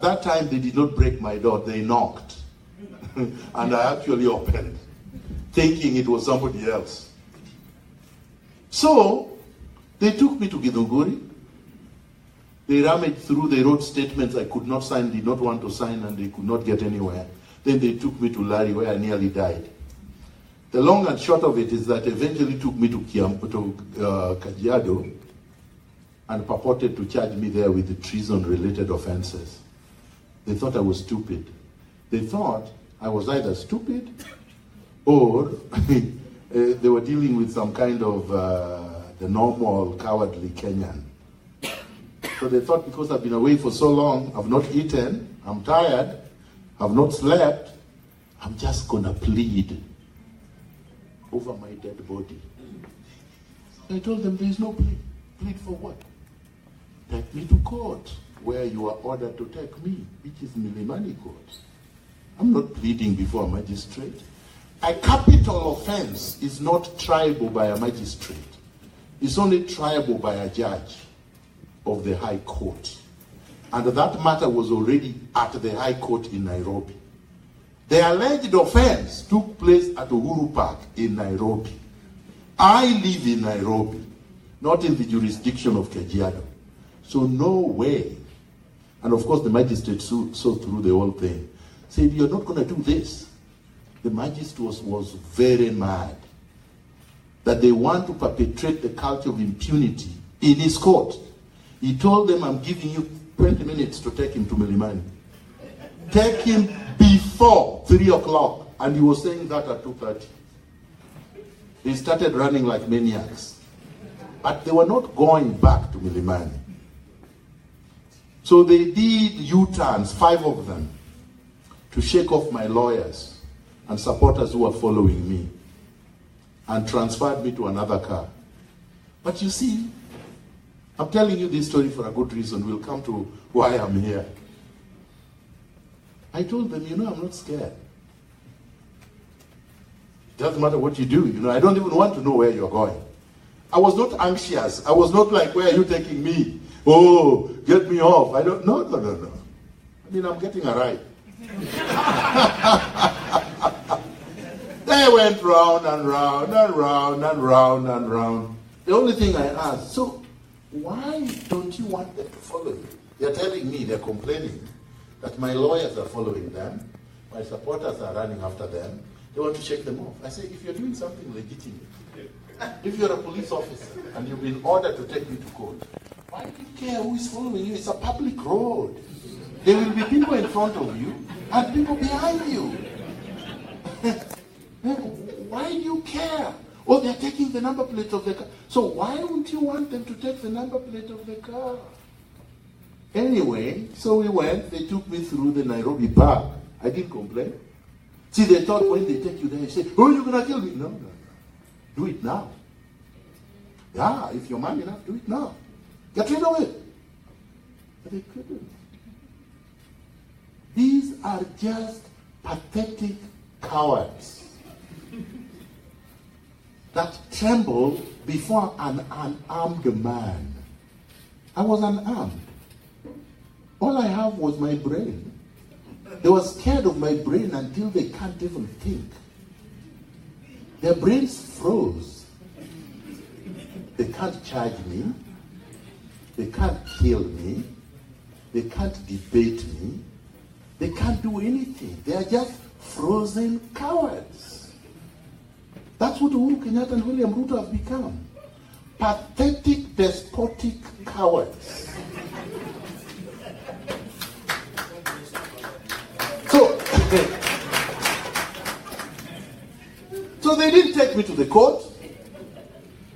That time they did not break my door, they knocked. And I actually opened, thinking it was somebody else. So, they took me to Githunguri. They rummaged through, they wrote statements I could not sign, did not want to sign, and they could not get anywhere. Then they took me to Lari, where I nearly died. The long and short of it is that eventually took me to Kajiado and purported to charge me there with the treason-related offenses. They thought I was stupid. They thought I was either stupid or they were dealing with some kind of the normal cowardly Kenyan. So they thought because I've been away for so long, I've not eaten, I'm tired, I've not slept, I'm just gonna plead over my dead body. I told them there is no plea. Plead for what? Take me to court, where you are ordered to take me, which is Milimani Court. I'm not pleading before a magistrate. A capital offense is not triable by a magistrate. It's only triable by a judge of the High Court. And that matter was already at the High Court in Nairobi. The alleged offense took place at Uhuru Park in Nairobi. I live in Nairobi, not in the jurisdiction of Kajiado. So no way. And of course the magistrate saw through the whole thing. Said, you're not going to do this. The magistrate was very mad that they want to perpetrate the culture of impunity in his court. He told them, I'm giving you 20 minutes to take him to Milimani. Take him before 3 o'clock. And he was saying that at 2:30. They started running like maniacs. But they were not going back to Milimani. So they did U-turns, 5 of them, to shake off my lawyers and supporters who were following me, and transferred me to another car. But you see, I'm telling you this story for a good reason. We'll come to why I'm here. I told them, I'm not scared. It doesn't matter what you do. I don't even want to know where you're going. I was not anxious. I was not like, where are you taking me? Oh, get me off. No. I'm getting a ride. They went round and round and round and round and round. The only thing I asked, so why don't you want them to follow you? They're telling me, they're complaining that my lawyers are following them, my supporters are running after them, they want to shake them off. I say, if you're doing something legitimate, if you're a police officer and you've been ordered to take me to court, why do you care who is following you? It's a public road. There will be people in front of you and people behind you. Why do you care? Oh, they're taking the number plate of the car. So why wouldn't you want them to take the number plate of the car? Anyway, so we went. They took me through the Nairobi Park. I didn't complain. See, they thought when they take you there, you say, oh, you're going to kill me. No. Do it now. Yeah, if you're man enough, do it now. Get rid of it. But they couldn't. These are just pathetic cowards that tremble before an unarmed man. I was unarmed. All I have was my brain. They were scared of my brain until they can't even think. Their brains froze. They can't charge me. They can't kill me. They can't debate me. They can't do anything. They are just frozen cowards. That's what Uhuru Kenyatta and William Ruto have become. Pathetic, despotic cowards. So they didn't take me to the court.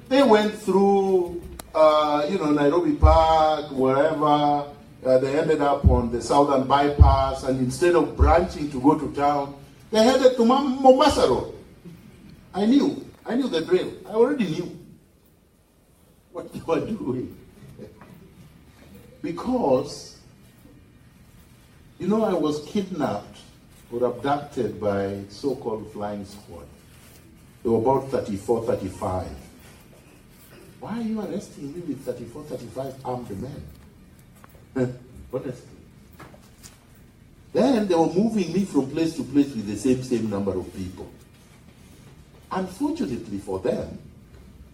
They went through, Nairobi Park, wherever. They ended up on the southern bypass, and instead of branching to go to town, they headed to Mombasa Road. I knew the drill. I already knew what they were doing. Because, I was kidnapped or abducted by so-called flying squad. There were about 34, 35. Why are you arresting me with 34, 35 armed men? Honestly. Then they were moving me from place to place with the same number of people. Unfortunately for them,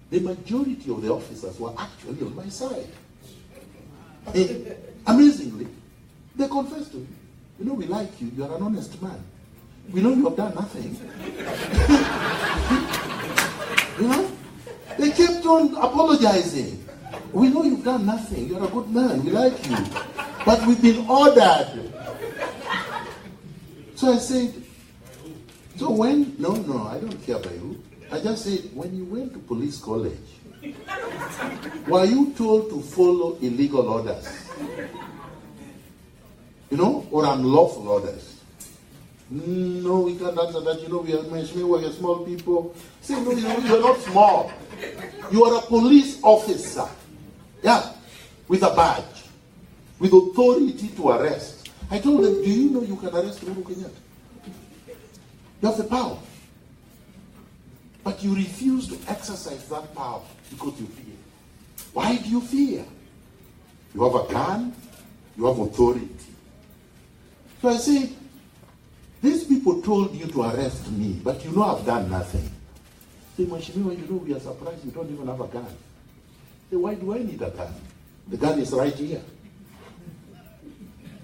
the majority of the officers were actually on my side. Amazingly, they confessed to me, you know, we like you, you're an honest man. We know you have done nothing. You know? They kept on apologizing. We know you've done nothing, you're a good man, we like you. But we've been ordered. So I said, so when, no, I don't care about you. I just said, when you went to police college, were you told to follow illegal orders? You know, or unlawful orders? No, we can't answer that. You know, we are small people. Say, no, you're not small. You are a police officer. Yeah, with a badge, with authority to arrest. I told them, do you know you can arrest Uhuru Kenyatta? You have the power. But you refuse to exercise that power because you fear. Why do you fear? You have a gun, you have authority. So I said, these people told you to arrest me, but you know I've done nothing. Say, Mheshimiwa, you know we are surprised you don't even have a gun. Say, why do I need a gun? The gun is right here.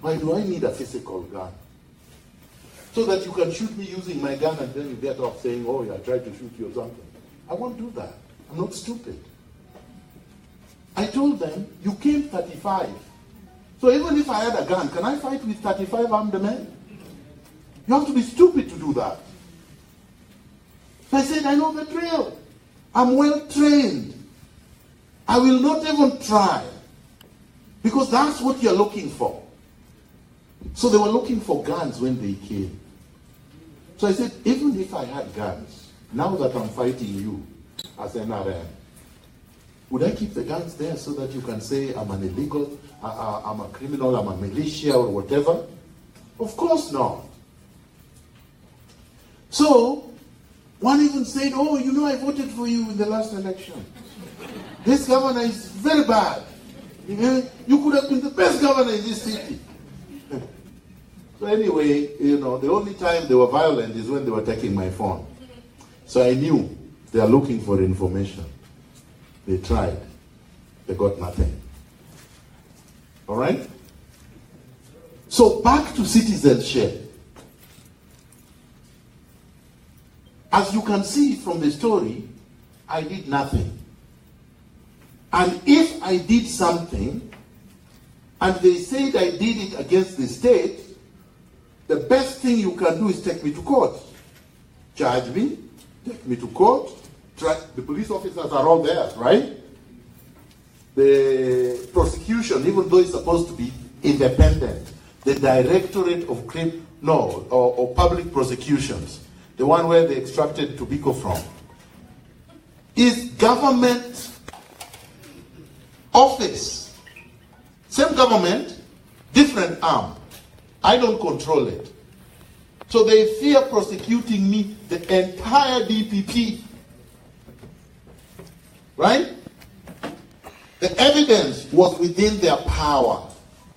Why do I need a physical gun? So that you can shoot me using my gun and then you get off saying, oh, I tried to shoot you or something. I won't do that. I'm not stupid. I told them, you came 35. So even if I had a gun, can I fight with 35 armed men? You have to be stupid to do that. So I said, I know the drill. I'm well trained. I will not even try. Because that's what you're looking for. So they were looking for guns when they came. So I said, even if I had guns, now that I'm fighting you as NRM, would I keep the guns there so that you can say I'm an illegal, I'm a criminal, I'm a militia or whatever? Of course not. So, one even said, oh, you know, I voted for you in the last election. This governor is very bad. You could have been the best governor in this city. So anyway, you know, the only time they were violent is when they were taking my phone. So I knew they are looking for information. They tried. They got nothing. All right? So back to citizenship. As you can see from the story, I did nothing. And if I did something, and they said I did it against the state, the best thing you can do is take me to court. Charge me, take me to court. The police officers are all there, right? The prosecution, even though it's supposed to be independent, the Directorate of or Public Prosecutions, the one where they extracted tobacco from, is government office. Same government, different arm. I don't control it. So they fear prosecuting me, the entire DPP. Right? The evidence was within their power,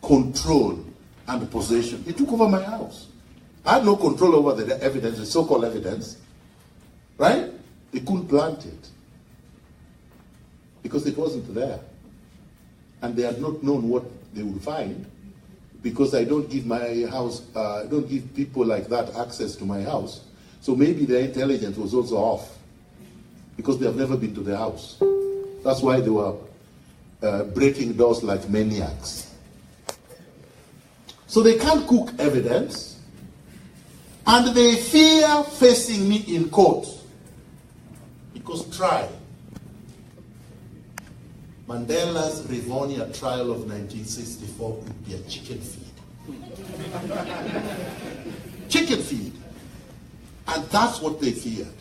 control, and possession. They took over my house. I had no control over the evidence, the so-called evidence. Right? They couldn't plant it. Because it wasn't there. And they had not known what they would find. Because I don't give my house, I don't give people like that access to my house. So maybe their intelligence was also off. Because they have never been to the house. That's why they were breaking doors like maniacs. So they can't cook evidence. And they fear facing me in court. Because try. Mandela's Rivonia trial of 1964 would be a chicken feed. Chicken feed. And that's what they feared.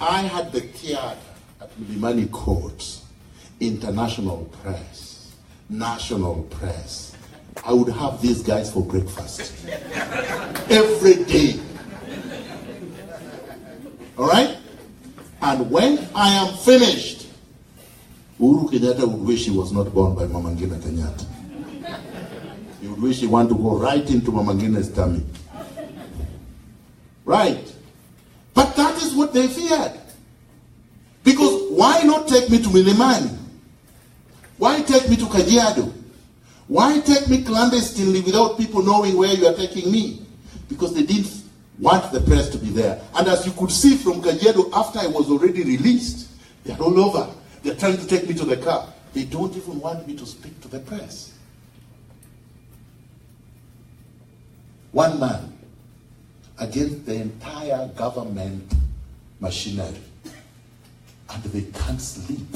I had the theater at Mlimani courts, international press, national press. I would have these guys for breakfast. Every day. All right? And when I am finished, Uhuru Kenyatta would wish he was not born by Mama Miguna Kenyatta. You would wish you want to go right into Mama Ngina's tummy. Right. But that is what they feared. Because why not take me to Milimani? Why take me to Kajiado? Why take me clandestinely without people knowing where you are taking me? Because they didn't want the press to be there. And as you could see from Kajiado, after I was already released, they're all over. They're trying to take me to the car. They don't even want me to speak to the press. One man against the entire government machinery. And they can't sleep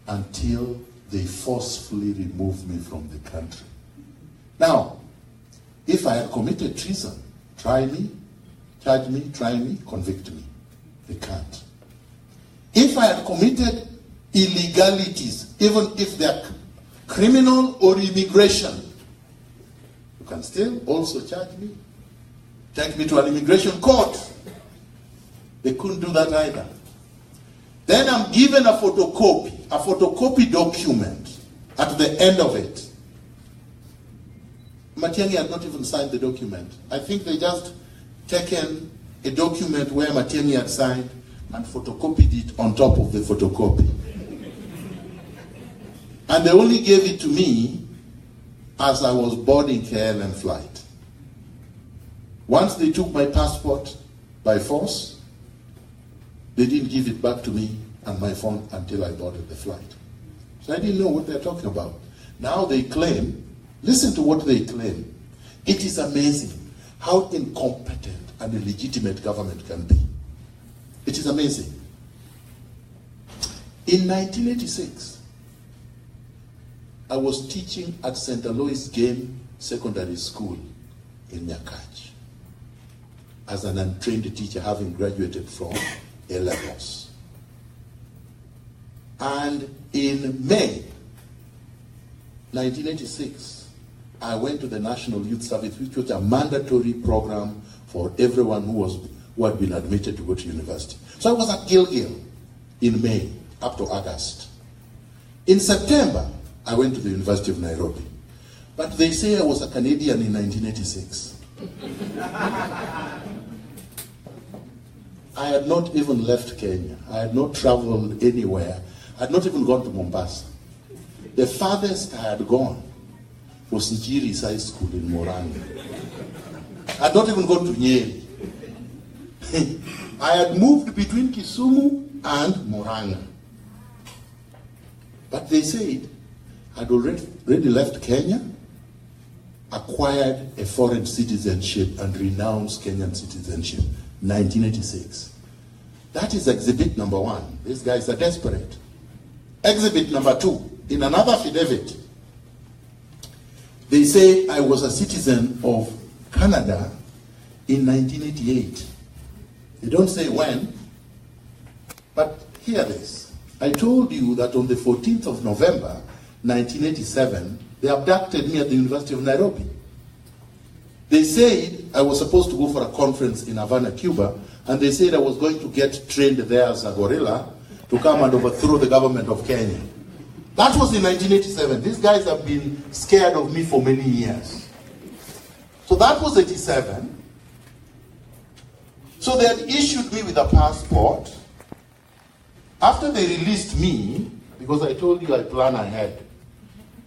until they forcefully remove me from the country. Now, if I had committed treason, try me, charge me, try me, convict me. They can't. If I had committed illegalities, even if they're criminal or immigration, you can still also charge me. Take me to an immigration court. They couldn't do that either. Then I'm given a photocopy document at the end of it. Matiang'i had not even signed the document. I think they just taken a document where Matiang'i had signed and photocopied it on top of the photocopy. And they only gave it to me as I was boarding KLM flight. Once they took my passport by force, they didn't give it back to me and my phone until I boarded the flight. So I didn't know what they're talking about. Now they claim, listen to what they claim. It is amazing how incompetent and illegitimate government can be. It is amazing. In 1986, I was teaching at St. Alois Game Secondary School in Nyakach as an untrained teacher, having graduated from A-levels. And in May 1986, I went to the National Youth Service, which was a mandatory program for everyone who had been admitted to go to university. So I was at Gilgil in May up to August. In September, I went to the University of Nairobi. But they say I was a Canadian in 1986. I had not even left Kenya. I had not traveled anywhere. I had not even gone to Mombasa. The farthest I had gone was Njiri's High School in Moranga. I had not even gone to Nyeri. I had moved between Kisumu and Moranga. But they said I'd already left Kenya, acquired a foreign citizenship and renounced Kenyan citizenship. 1986. That is exhibit number 1. These guys are desperate. Exhibit number 2. In another affidavit, they say I was a citizen of Canada in 1988. They don't say when, but hear this. I told you that on the 14th of November, 1987, they abducted me at the University of Nairobi. They said I was supposed to go for a conference in Havana, Cuba, and they said I was going to get trained there as a gorilla to come and overthrow the government of Kenya. That was in 1987. These guys have been scared of me for many years. So that was 87. So they had issued me with a passport. After they released me, because I told you I plan ahead,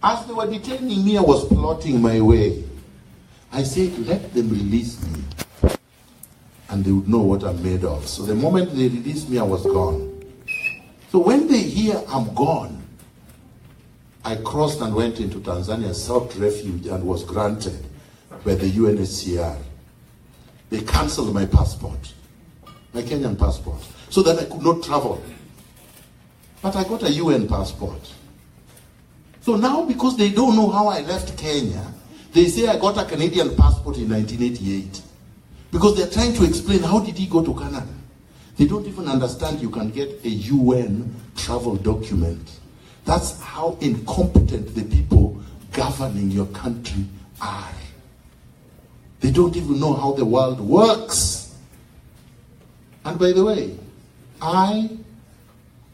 as they were detaining me, I was plotting my way. I said, let them release me, and they would know what I'm made of. So the moment they released me, I was gone. So when they hear I'm gone, I crossed and went into Tanzania, sought refuge, and was granted by the UNHCR. They cancelled my passport, my Kenyan passport, so that I could not travel. But I got a UN passport. So now, because they don't know how I left Kenya, they say I got a Canadian passport in 1988. Because they're trying to explain, how did he go to Canada? They don't even understand you can get a UN travel document. That's how incompetent the people governing your country are. They don't even know how the world works. And by the way,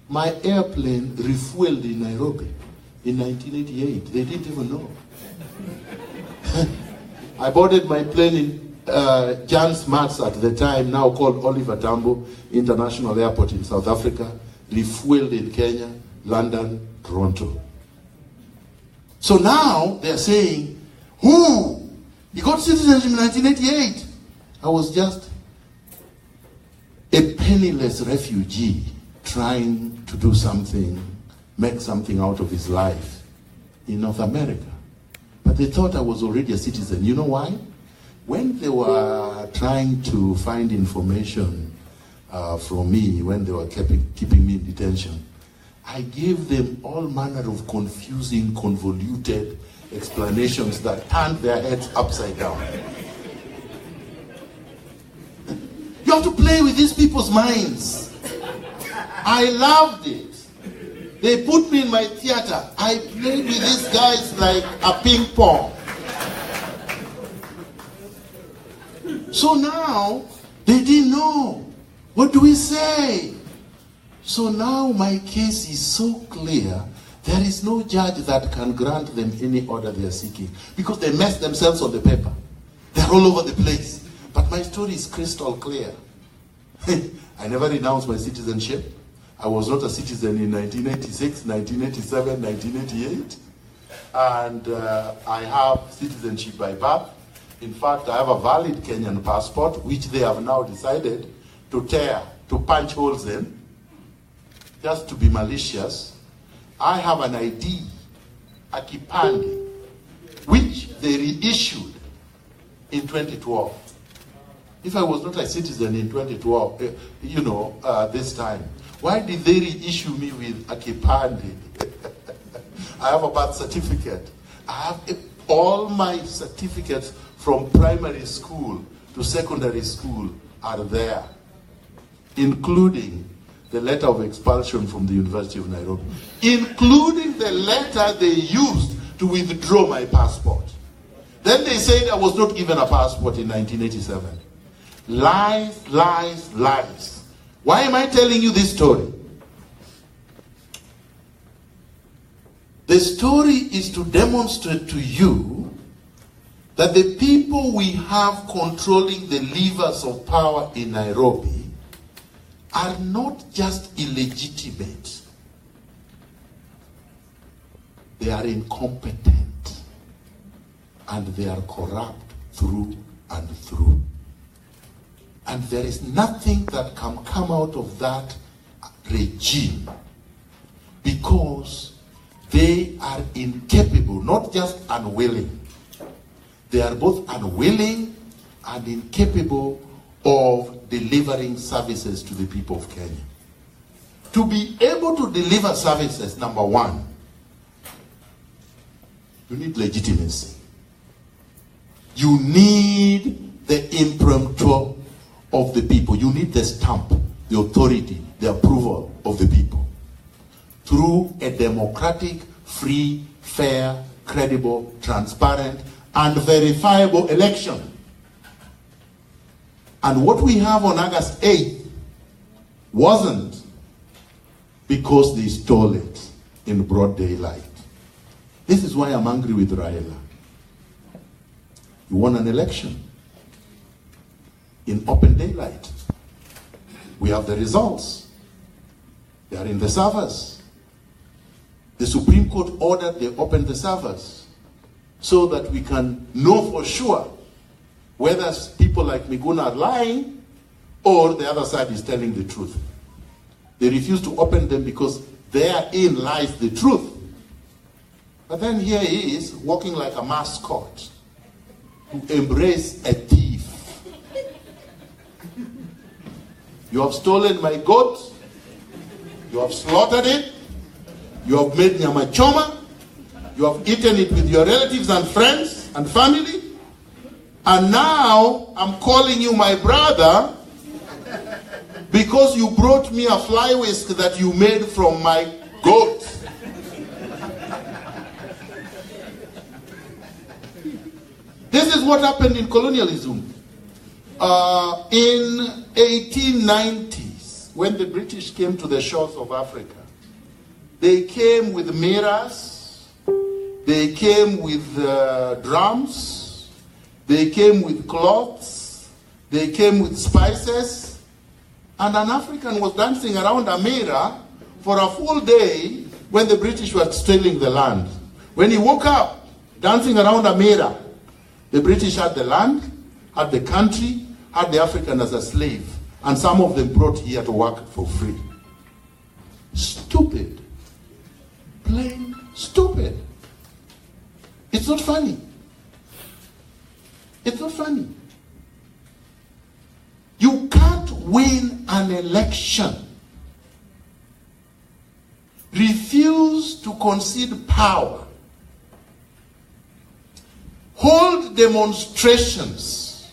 my airplane refueled in Nairobi. in 1988. They didn't even know. I boarded my plane in Jan Smarts at the time, now called Oliver Tambo International Airport in South Africa, refueled in Kenya, London, Toronto. So now they're saying, who? He got citizenship in 1988. I was just a penniless refugee trying to do something, make something out of his life in North America. But they thought I was already a citizen. You know why? When they were trying to find information from me, when they were keeping me in detention, I gave them all manner of confusing, convoluted explanations that turned their heads upside down. You have to play with these people's minds. I loved it. They put me in my theater. I played with these guys like a ping pong. So now, they didn't know. What do we say? So now my case is so clear, there is no judge that can grant them any order they are seeking. Because they mess themselves on the paper. They're all over the place. But my story is crystal clear. I never renounced my citizenship. I was not a citizen in 1986, 1987, 1988. And I have citizenship by birth. In fact, I have a valid Kenyan passport, which they have now decided to tear, to punch holes in, just to be malicious. I have an ID, a kipande, which they reissued in 2012. If I was not a citizen in 2012, this time, why did they reissue me with a kipande? I have a birth certificate. I have all my certificates from primary school to secondary school are there, including the letter of expulsion from the University of Nairobi, including the letter they used to withdraw my passport. Then they said I was not given a passport in 1987. Lies, lies, lies. Why am I telling you this story? The story is to demonstrate to you that the people we have controlling the levers of power in Nairobi are not just illegitimate. They are incompetent. And they are corrupt through and through. And there is nothing that can come out of that regime because they are incapable, not just unwilling. They are both unwilling and incapable of delivering services to the people of Kenya. To be able to deliver services, number one, you need legitimacy. You need the imprimatur of the people. You need the stamp, the authority, the approval of the people. Through a democratic, free, fair, credible, transparent, and verifiable election. And what we have on August 8th wasn't because they stole it in broad daylight. This is why I'm angry with Raila. You won an election in open daylight. We have the results. They are in the servers. The Supreme Court ordered they open the servers so that we can know for sure whether people like Miguna are lying or the other side is telling the truth. They refuse to open them because therein lies the truth. But then here he is walking like a mascot to embrace a thief. You have stolen my goat. You have slaughtered it. You have made nyama choma. You have eaten it with your relatives and friends and family. And now I'm calling you my brother because you brought me a fly whisk that you made from my goat. This is what happened in colonialism. In 1890s, when the British came to the shores of Africa, they came with mirrors, They came with drums. They came with cloths. They came with spices. And an African was dancing around a mirror for a full day when the British were stealing the land. When he woke up, dancing around a mirror, the British had the land, had the country, had the African as a slave, and some of them brought here to work for free. Stupid. Plain stupid. It's not funny. It's not funny. You can't win an election. Refuse to concede power. Hold demonstrations.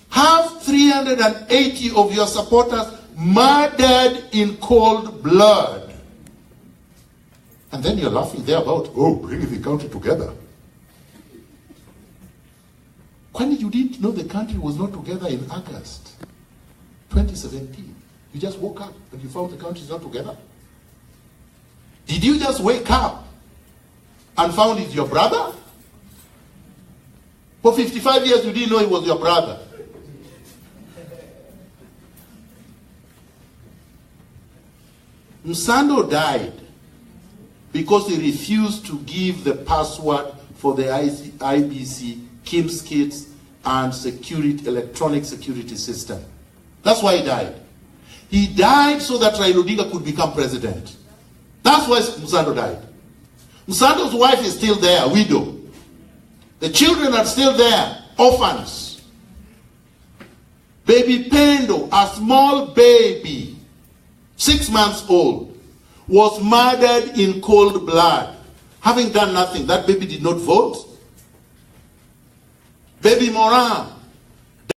Have 380 of your supporters murdered in cold blood. And then you're laughing there about, oh, bringing the country together. When you didn't know the country was not together in August 2017, you just woke up and you found the country is not together. Did you just wake up and found it's your brother? For 55 years you didn't know it was your brother. Msando died because he refused to give the password for the IBC, Kim's Kids, and electronic security system. That's why he died. He died so that Raila Odinga could become president. That's why Msando died. Msando's wife is still there, widow. The children are still there, orphans. Baby Pendo, a small baby, 6 months old, was murdered in cold blood. Having done nothing, that baby did not vote. Baby Moran,